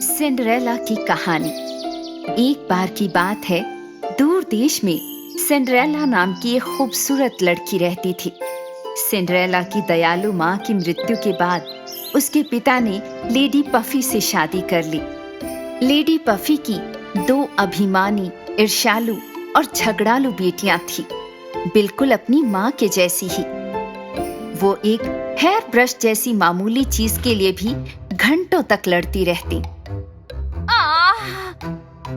Cinderella की कहानी। एक बार की बात है, दूर देश में सिंड्रेला नाम की एक खूबसूरत लड़की रहती थी। सिंड्रेला की दयालु माँ की मृत्यु के बाद उसके पिता ने लेडी पफी से शादी कर ली। लेडी पफी की 2 अभिमानी, ईर्ष्यालु और झगड़ालू बेटियां थीं, बिल्कुल अपनी माँ के जैसी ही। वो एक हेयर ब्रश जैसी मामूली चीज के लिए भी घंटों तक लड़ती रहती।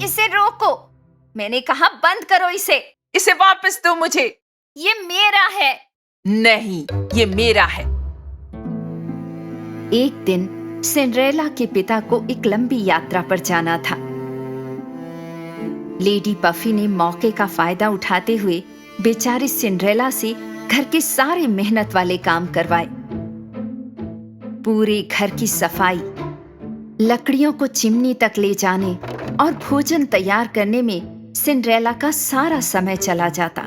इसे रोको, मैंने कहा बंद करो इसे। इसे वापस दो मुझे। ये मेरा है। नहीं, ये मेरा है। एक दिन सिंड्रेला के पिता को एक लंबी यात्रा पर जाना था। लेडी पफी ने मौके का फायदा उठाते हुए बेचारी सिंड्रेला से घर के सारे मेहनत वाले काम करवाए। पूरे घर की सफाई, लकड़ियों को चिमनी तक ले जाने और भोजन तैयार करने में सिंड्रेला का सारा समय चला जाता।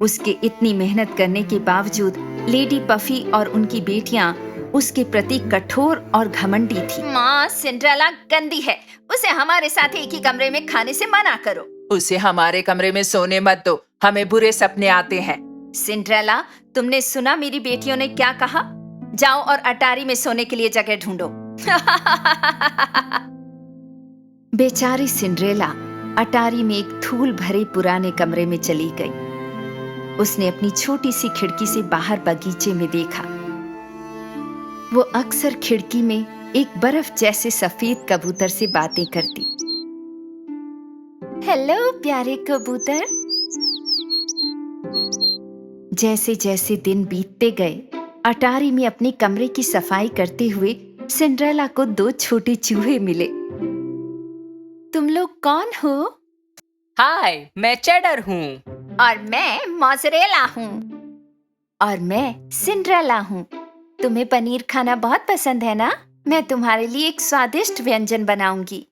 उसके इतनी मेहनत करने के बावजूद लेडी पफी और उनकी बेटियां उसके प्रति कठोर और घमंडी थी। माँ, सिंड्रेला गंदी है, उसे हमारे साथ एक ही कमरे में खाने से मना करो। उसे हमारे कमरे में सोने मत दो, हमें बुरे सपने आते हैं। सिंड्रेला, तुमने सुना मेरी बेटियों ने क्या कहा? जाओ और अटारी में सोने के लिए जगह ढूंढो। बेचारी सिंड्रेला अटारी में एक धूल भरे पुराने कमरे में चली गई। उसने अपनी छोटी सी खिड़की से बाहर बगीचे में देखा। वो अक्सर खिड़की में एक बर्फ जैसे सफेद कबूतर से बातें करती। हेलो प्यारे कबूतर। जैसे जैसे दिन बीतते गए, अटारी में अपने कमरे की सफाई करते हुए सिंड्रेला को 2 छोटे चूहे मिले। तुम लोग कौन हो? हाय, मैं चेडर हूँ। और मैं मोज़रेला हूँ। और मैं सिंड्रेला हूँ। तुम्हें पनीर खाना बहुत पसंद है ना? मैं तुम्हारे लिए एक स्वादिष्ट व्यंजन बनाऊंगी।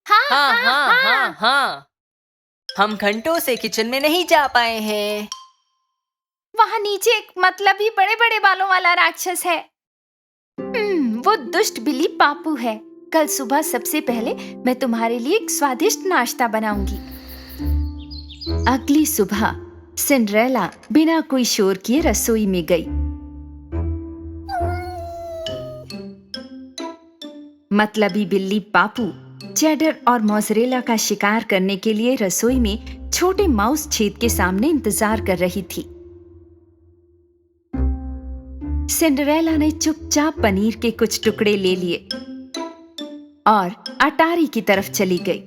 हाँ। हम घंटों से किचन में नहीं जा पाए हैं। वहाँ नीचे एक मतलबी बड़े बड़े बालों वाला राक्षस है। वो दुष्ट बिल्ली पापू है। कल सुबह सबसे पहले मैं तुम्हारे लिए एक स्वादिष्ट नाश्ता बनाऊंगी। अगली सुबह सिंड्रेला बिना कोई शोर किए रसोई में गई। मतलबी बिल्ली पापू चेडर और मोज़रेला का शिकार करने के लिए रसोई में छोटे माउस छेद के सामने इंतजार कर रही थी। सिंड्रेला ने चुपचाप पनीर के कुछ टुकड़े ले लिए और अटारी की तरफ चली गई।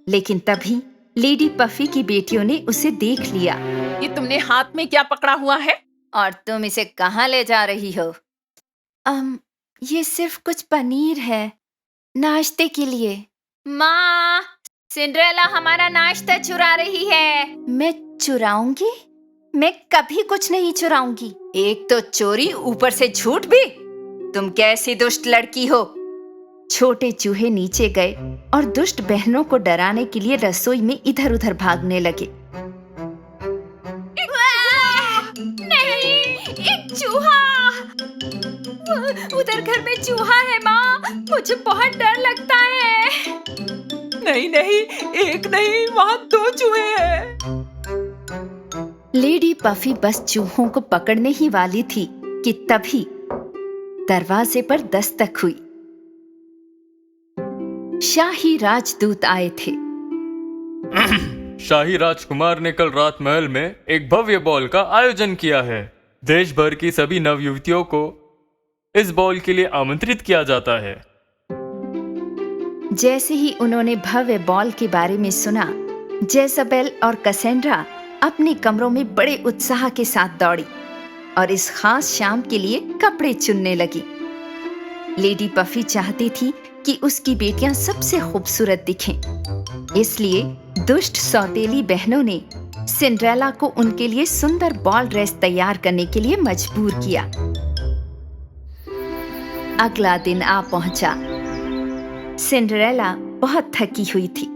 लेकिन तभी लेडी पफी की बेटियों ने उसे देख लिया। ये तुमने हाथ में क्या पकड़ा हुआ है? और तुम इसे कहाँ ले जा रही हो? ये सिर्फ कुछ पनीर है, नाश्ते के लिए। माँ, सिंड्रेला हमारा नाश्ता चुरा रही है। मैं चुराऊंगी? मैं कभी कुछ नहीं चुराऊंगी। एक तो चोरी, ऊपर से झूठ भी। तुम कैसी दुष्ट लड़की हो? छोटे चूहे नीचे गए और दुष्ट बहनों को डराने के लिए रसोई में इधर उधर भागने लगे। नहीं, एक चूहा! उधर घर में चूहा है माँ, मुझे बहुत डर लगता है। नहीं, एक नहीं, वहाँ 2 चूहे हैं। लेडी पफी बस चूहों को पकड़ने ही वाली थी कि तभी दरवाजे पर दस्तक हुई। शाही राजदूत आए थे। शाही राजकुमार ने कल रात महल में एक भव्य बॉल का आयोजन किया है। देश भर की सभी नवयुवतियों को इस बॉल के लिए आमंत्रित किया जाता है। जैसे ही उन्होंने भव्य बॉल के बारे में सुना, जेज़ाबेल और कैसेंड्रा अपने कमरों में बड़े उत्साह के साथ दौड़ी और इस खास शाम के लिए कपड़े चुनने लगी। लेडी पफी चाहती थी कि उसकी बेटियां सबसे खूबसूरत दिखें, इसलिए दुष्ट सौतेली बहनों ने सिंड्रेला को उनके लिए सुंदर बॉल ड्रेस तैयार करने के लिए मजबूर किया। अगला दिन आ पहुंचा। सिंड्रेला बहुत थकी हुई थी।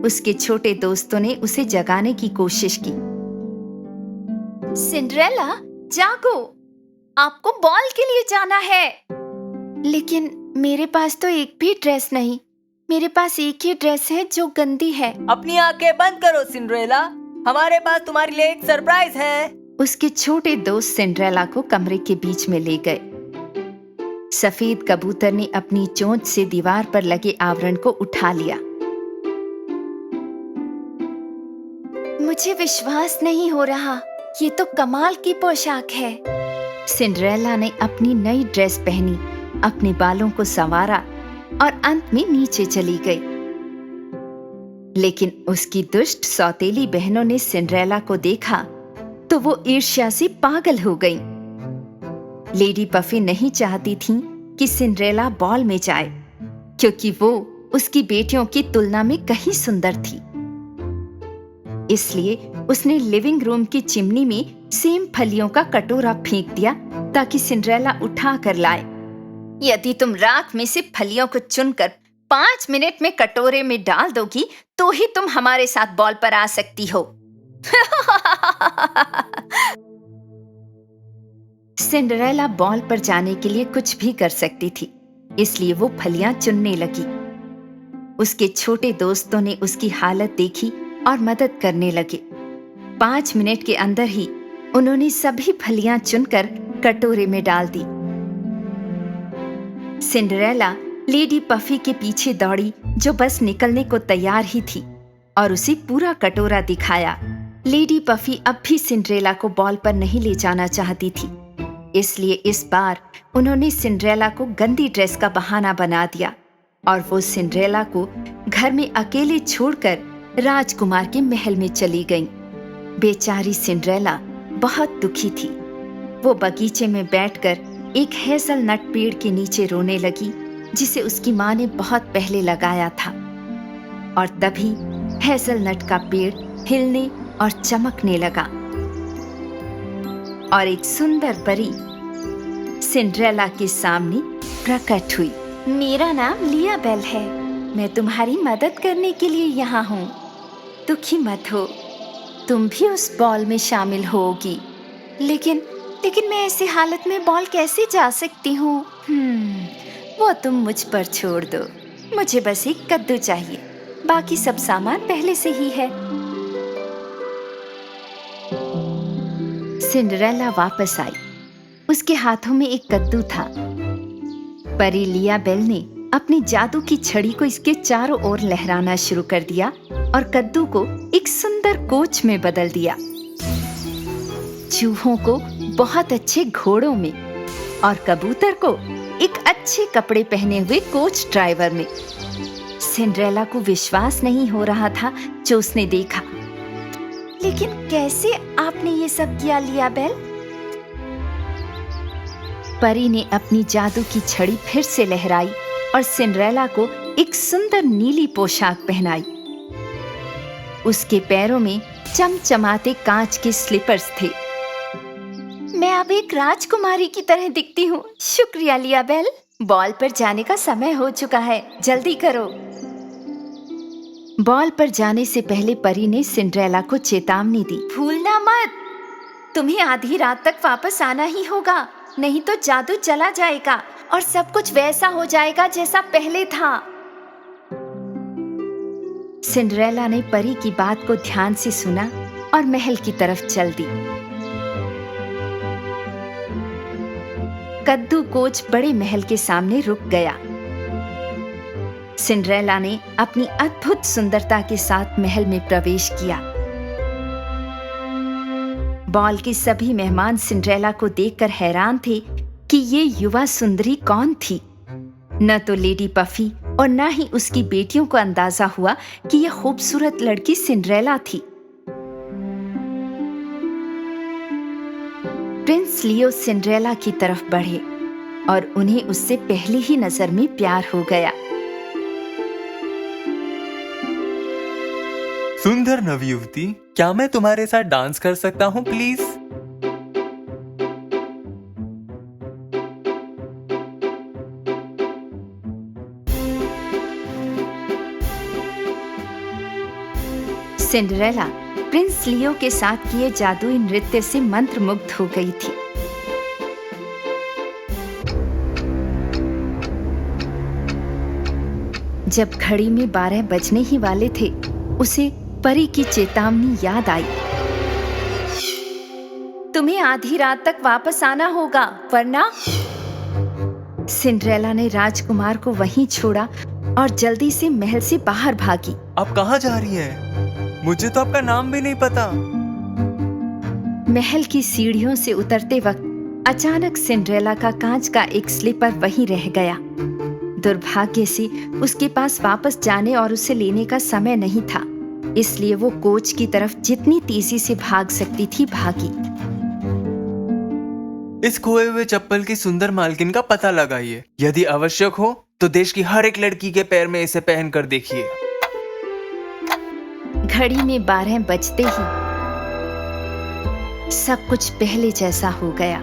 उसके छोटे दोस्तों ने उसे जगाने की कोशिश की। सिंड्रेला, जागो, आपको बॉल के लिए जाना है। लेकिन मेरे पास तो एक भी ड्रेस नहीं। मेरे पास एक ही ड्रेस है जो गंदी है। अपनी आंखें बंद करो सिंड्रेला, हमारे पास तुम्हारे लिए एक सरप्राइज है। उसके छोटे दोस्त सिंड्रेला को कमरे के बीच में ले गए। सफेद कबूतर ने अपनी चोंच से दीवार पर लगे आवरण को उठा लिया। मुझे विश्वास नहीं हो रहा, ये तो कमाल की पोशाक है। सिंड्रेला ने अपनी नई ड्रेस पहनी, अपने बालों को संवारा और अंत में नीचे चली गई। लेकिन उसकी दुष्ट सौतेली बहनों ने सिंड्रेला को देखा तो वो ईर्ष्या से पागल हो गईं। लेडी पफी नहीं चाहती थी कि सिंड्रेला बॉल में जाए, क्योंकि वो उसकी बेटियों की तुलना में कहीं सुंदर थी। इसलिए उसने लिविंग रूम की चिमनी में सेम फलियों का कटोरा फेंक दिया ताकि सिंड्रेला उठा कर लाए। यदि तुम राख में से फलियों को चुनकर 5 मिनट में कटोरे में डाल दोगी तो ही तुम हमारे साथ बॉल पर आ सकती हो। सिंड्रेला बॉल पर जाने के लिए कुछ भी कर सकती थी, इसलिए वो फलियां चुनने लगी। उसके छोटे दोस्तों ने उसकी हालत देखी और मदद करने लगे। 5 मिनट के अंदर ही उन्होंने सभी फलियां चुनकर कटोरे में डाल दी। सिंड्रेला लेडी पफी के पीछे दौड़ी, जो बस निकलने को तैयार ही थी, और उसे पूरा कटोरा दिखाया। लेडी पफी अब भी सिंड्रेला को बॉल पर नहीं ले जाना चाहती थी, इसलिए इस बार उन्होंने सिंड्रेला को गंदी ड्रेस का बहाना बना दिया और वो सिंड्रेला को घर में अकेले छोड़कर राजकुमार के महल में चली गईं। बेचारी सिंड्रेला बहुत दुखी थी। वो बगीचे में बैठकर एक हेज़लनट पेड़ के नीचे रोने लगी, जिसे उसकी माँ ने बहुत पहले लगाया था। और तभी हेज़लनट का पेड़ हिलने और चमकने लगा और एक सुंदर परी सिंड्रेला के सामने प्रकट हुई। मेरा नाम लियाबेल है, मैं तुम्हारी मदद करने के लिए यहाँ हूँ। दुखी मत हो, तुम भी उस बॉल में शामिल होगी। लेकिन मैं ऐसी हालत में बॉल कैसे जा सकती हूँ? वो तुम मुझ पर छोड़ दो। मुझे बस एक कद्दू चाहिए, बाकी सब सामान पहले से ही है। सिंड्रेला वापस आई। उसके हाथों में एक कद्दू था। परी लियाबेल ने अपनी जादू की छड़ी को इसके चारों ओर लहराना शुरू कर दिया और कद्दू को एक सुंदर कोच में बदल दिया। चूहों को बहुत अच्छे घोड़ों में और कबूतर को एक अच्छे कपड़े पहने हुए कोच ड्राइवर में। सिंड्रेला को विश्वास नहीं हो रहा था जो उसने देखा। लेकिन कैसे आपने ये सब किया लियाबेल? परी ने अपनी जादू की छड़ी फिर से लहराई और सिंड्रेला को एक सुंदर नीली पोशाक पहनाई। उसके पैरों में चमचमाते कांच के स्लीपर्स थे। मैं अब एक राजकुमारी की तरह दिखती हूँ। शुक्रिया लियाबेल। बॉल पर जाने का समय हो चुका है, जल्दी करो। बॉल पर जाने से पहले परी ने सिंड्रेला को चेतावनी दी। भूलना मत, तुम्हें आधी रात तक वापस आना ही होगा, नहीं तो जादू चला जाएगा और सब कुछ वैसा हो जाएगा जैसा पहले था। सिंड्रेला ने परी की बात को ध्यान से सुना और महल की तरफ चल दी। कद्दू कोच बड़े महल के सामने रुक गया। सिंड्रेला ने अपनी अद्भुत सुंदरता के साथ महल में प्रवेश किया। बॉल के सभी मेहमान सिंड्रेला को देखकर हैरान थे कि ये युवा सुंदरी कौन थी। न तो लेडी पफी और न ही उसकी बेटियों को अंदाजा हुआ कि यह खूबसूरत लड़की सिंड्रेला थी। प्रिंस लियो सिंड्रेला की तरफ बढ़े और उन्हें उससे पहली ही नजर में प्यार हो गया। सुंदर नवयुवती, क्या मैं तुम्हारे साथ डांस कर सकता हूँ प्लीज? सिंड्रेला प्रिंस लियो के साथ किए जादुई नृत्य से मंत्रमुग्ध हो गई थी। जब घड़ी में 12 बजने ही वाले थे, उसे परी की चेतावनी याद आई। तुम्हें आधी रात तक वापस आना होगा, वरना। सिंड्रेला ने राजकुमार को वहीं छोड़ा और जल्दी से महल से बाहर भागी। आप कहाँ जा रही हैं? मुझे तो आपका नाम भी नहीं पता। महल की सीढ़ियों से उतरते वक्त अचानक सिंड्रेला का कांच का एक स्लीपर वहीं रह गया। दुर्भाग्य से उसके पास वापस जाने और उसे लेने का समय नहीं था, इसलिए वो कोच की तरफ जितनी तेजी से भाग सकती थी भागी। इस खोए हुए चप्पल की सुंदर मालकिन का पता लगाइए। यदि आवश्यक हो तो देश की हर एक लड़की के पैर में इसे पहन कर देखिए। घड़ी में 12 बजते ही सब कुछ पहले जैसा हो गया।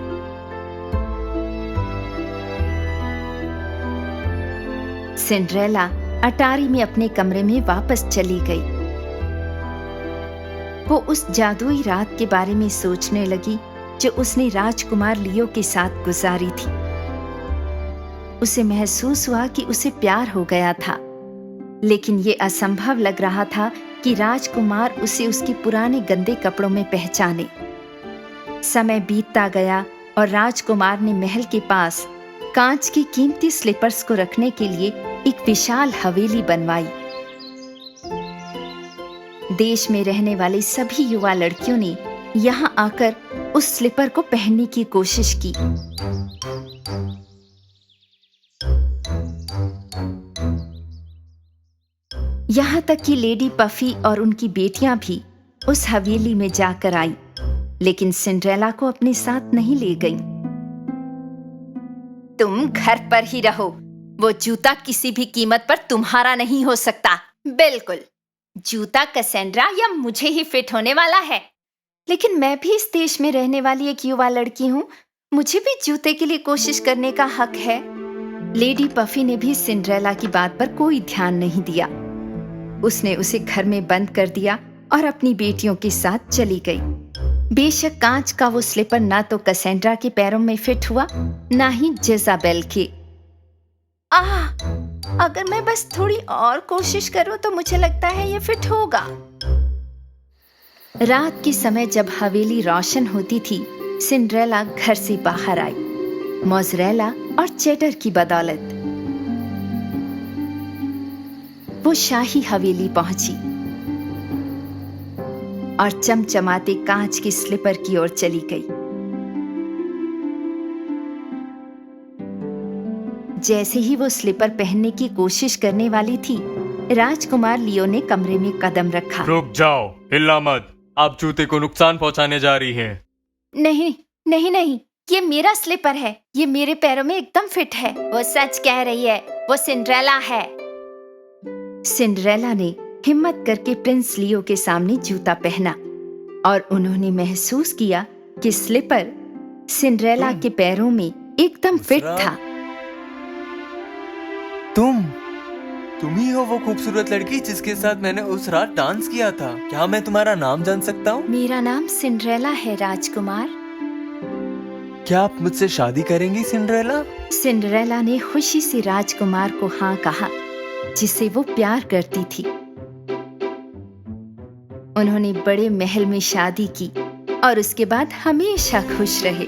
सिंड्रेला अटारी में अपने कमरे में वापस चली गई। वो उस जादुई रात के बारे में सोचने लगी जो उसने राजकुमार लियो के साथ गुजारी थी। उसे महसूस हुआ कि उसे प्यार हो गया था, लेकिन ये असंभव लग रहा था कि राजकुमार उसे उसके पुराने गंदे कपड़ों में पहचाने। समय बीतता गया और राजकुमार ने महल के पास कांच की कीमती स्लीपर्स को रखने के लिए एक विशाल हवेली बनवाई। देश में रहने वाली सभी युवा लड़कियों ने यहाँ आकर उस स्लीपर को पहनने की कोशिश की। यहाँ तक कि लेडी पफी और उनकी बेटियां भी उस हवेली में जाकर आई, लेकिन सिंड्रेला को अपने साथ नहीं ले गईं। तुम घर पर ही रहो, वो जूता किसी भी कीमत पर तुम्हारा नहीं हो सकता। बिल्कुल, जूता कैसेंड्रा या मुझे ही फिट होने वाला है, लेकिन मैं भी इस देश में रहने वाली एक युवा लड़की हूँ, मुझे भी जूते के लिए कोशिश करने का हक है। लेडी पफी ने भी सिंड्रेला की बात पर कोई ध्यान नहीं दिया। उसने उसे घर में बंद कर दिया और अपनी बेटियों के साथ चली गई। बेशक कांच का वो स्लीपर ना तो कैसेंड्रा के पैरों में फिट हुआ, ना ही जेजाबेल के। अगर मैं बस थोड़ी और कोशिश करूं तो मुझे लगता है ये फिट होगा। रात के समय जब हवेली रोशन होती थी, सिंड्रेला घर से बाहर आई, मोज़रेला और चेडर की बदौलत। वो शाही हवेली पहुंची और चमचमाते कांच की स्लीपर की ओर चली गई। जैसे ही वो स्लीपर पहनने की कोशिश करने वाली थी, राजकुमार लियो ने कमरे में कदम रखा। रुक जाओ, हिलना मत, आप जूते को नुकसान पहुंचाने जा रही हैं। नहीं नहीं नहीं, ये मेरा स्लीपर है, ये मेरे पैरों में एकदम फिट है। वो सच कह रही है, वो सिंड्रेला है। सिंड्रेला ने हिम्मत करके प्रिंस लियो के सामने जूता पहना और उन्होंने महसूस किया कि स्लीपर सिंड्रेला के पैरों में एकदम फिट था। तुम ही हो वो खूबसूरत लड़की जिसके साथ मैंने उस रात डांस किया था। क्या मैं तुम्हारा नाम जान सकता हूँ? मेरा नाम सिंड्रेला है राजकुमार। क्या आप मुझसे शादी करेंगी सिंड्रेला? सिंड्रेला ने खुशी से राजकुमार को हाँ कहा, जिसे वो प्यार करती थी। उन्होंने बड़े महल में शादी की और उसके बाद हमेशा खुश रहे।